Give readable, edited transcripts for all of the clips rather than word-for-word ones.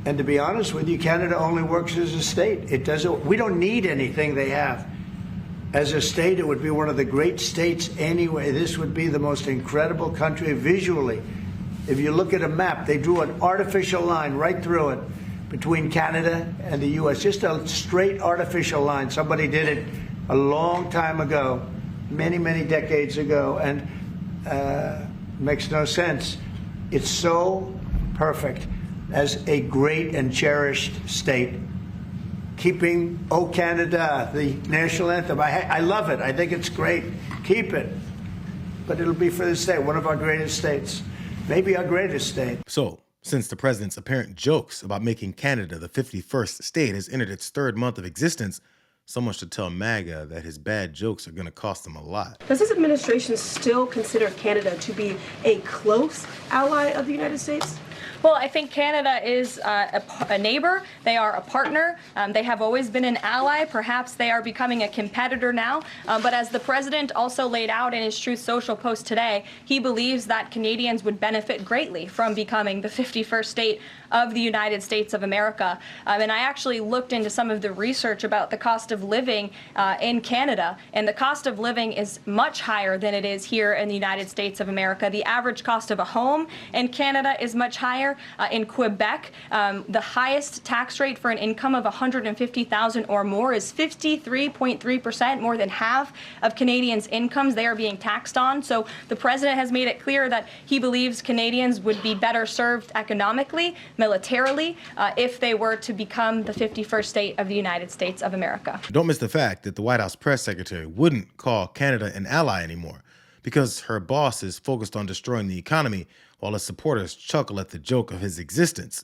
And to be honest with you, Canada only works as a state. It doesn't. We don't need anything they have. As a state, it would be one of the great states anyway. This would be the most incredible country visually. If you look at a map, they drew an artificial line right through it between Canada and the U.S., just a straight artificial line. Somebody did it a long time ago, many, many decades ago, and makes no sense. It's so perfect as a great and cherished state. Keeping "O Canada," the national anthem. I love it. I think it's great. Keep it. But it'll be for the state, one of our greatest states. Maybe our greatest state. So, since the president's apparent jokes about making Canada the 51st state has entered its third month of existence, someone should tell MAGA that his bad jokes are going to cost him a lot. Does this administration still consider Canada to be a close ally of the United States? Well, I think Canada is a neighbor. They are a partner. They have always been an ally. Perhaps they are becoming a competitor now. But as the president also laid out in his Truth Social post today, he believes that Canadians would benefit greatly from becoming the 51st state of the United States of America. And I actually looked into some of the research about the cost of living in Canada, and the cost of living is much higher than it is here in the United States of America. The average cost of a home in Canada is much higher. In Quebec, the highest tax rate for an income of $150,000 or more is 53.3%, more than half of Canadians' incomes they are being taxed on. So the president has made it clear that he believes Canadians would be better served economically, militarily, if they were to become the 51st state of the United States of America. Don't miss the fact that the White House press secretary wouldn't call Canada an ally anymore because her boss is focused on destroying the economy while his supporters chuckle at the joke of his existence.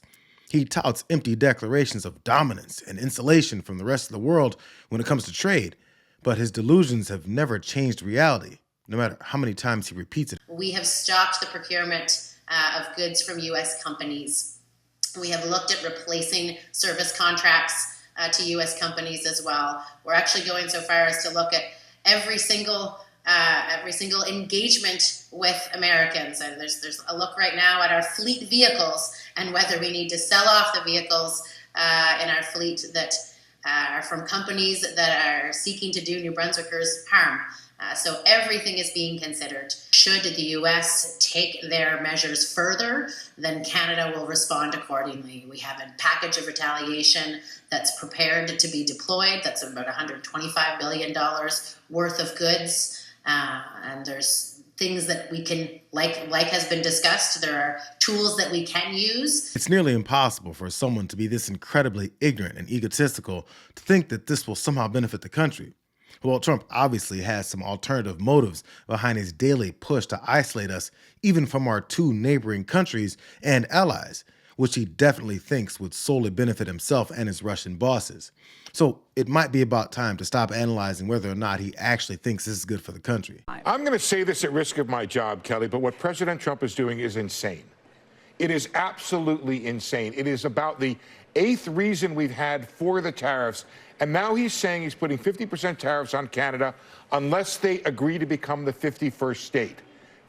He touts empty declarations of dominance and insulation from the rest of the world when it comes to trade, but his delusions have never changed reality, no matter how many times he repeats it. We have stopped the procurement of goods from U.S. companies. We have looked at replacing service contracts to U.S. companies as well. We're actually going so far as to look at every single engagement with Americans. And there's a look right now at our fleet vehicles and whether we need to sell off the vehicles in our fleet that are from companies that are seeking to do New Brunswickers harm. So everything is being considered. Should the U.S. take their measures further, then Canada will respond accordingly. We have a package of retaliation that's prepared to be deployed. That's about $125 billion worth of goods. And there's things that we can, like has been discussed, there are tools that we can use. It's nearly impossible for someone to be this incredibly ignorant and egotistical to think that this will somehow benefit the country. Well, Trump obviously has some alternative motives behind his daily push to isolate us, even from our two neighboring countries and allies, which he definitely thinks would solely benefit himself and his Russian bosses. So it might be about time to stop analyzing whether or not he actually thinks this is good for the country. I'm going to say this at risk of my job, Kelly, but what President Trump is doing is insane. It is absolutely insane. It is about the 8th reason we've had for the tariffs. And now he's saying he's putting 50% tariffs on Canada unless they agree to become the 51st state.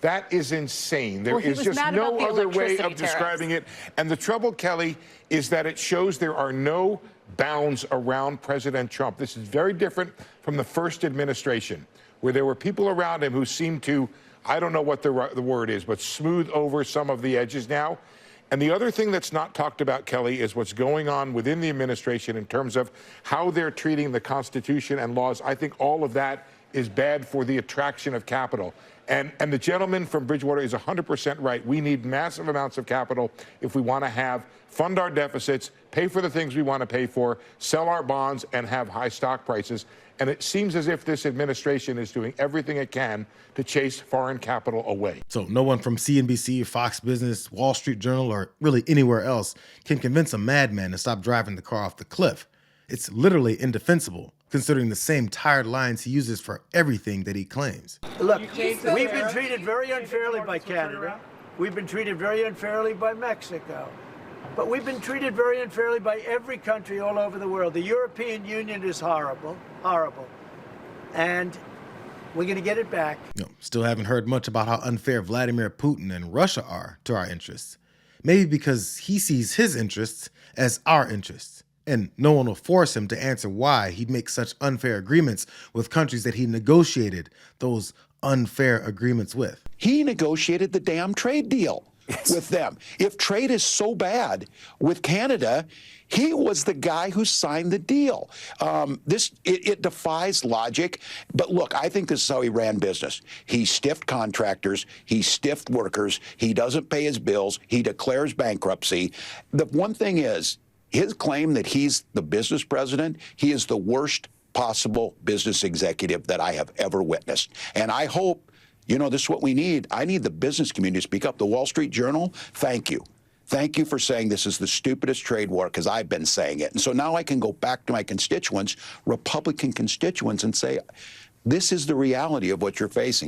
That is insane. There is just no other way of describing it. And the trouble, Kelly, is that it shows there are no bounds around President Trump. This is very different from the first administration, where there were people around him who seemed to, I don't know what the word is, but smooth over some of the edges now. And the other thing that's not talked about, Kelly, is what's going on within the administration in terms of how they're treating the Constitution and laws. I think all of that is bad for the attraction of capital. And the gentleman from Bridgewater is 100% right. We need massive amounts of capital if we want to fund our deficits, pay for the things we want to pay for, sell our bonds, and have high stock prices. And it seems as if this administration is doing everything it can to chase foreign capital away. So no one from CNBC, Fox Business, Wall Street Journal, or really anywhere else can convince a madman to stop driving the car off the cliff. It's literally indefensible, considering the same tired lines he uses for everything that he claims. Look, we've been treated very unfairly by Canada. We've been treated very unfairly by Mexico. But we've been treated very unfairly by every country all over the world. The European Union is horrible, horrible. And we're going to get it back. Still haven't heard much about how unfair Vladimir Putin and Russia are to our interests. Maybe because he sees his interests as our interests, and no one will force him to answer why he'd make such unfair agreements with countries that he negotiated those unfair agreements with. He negotiated the damn trade deal with them. If trade is so bad with Canada, he was the guy who signed the deal. It defies logic. But look, I think this is how he ran business. He stiffed contractors. He stiffed workers. He doesn't pay his bills. He declares bankruptcy. The one thing is, his claim that he's the business president, he is the worst possible business executive that I have ever witnessed. And I hope, this is what we need. I need the business community to speak up. The Wall Street Journal, thank you. Thank you for saying this is the stupidest trade war, because I've been saying it. And so now I can go back to my constituents, Republican constituents, and say, this is the reality of what you're facing.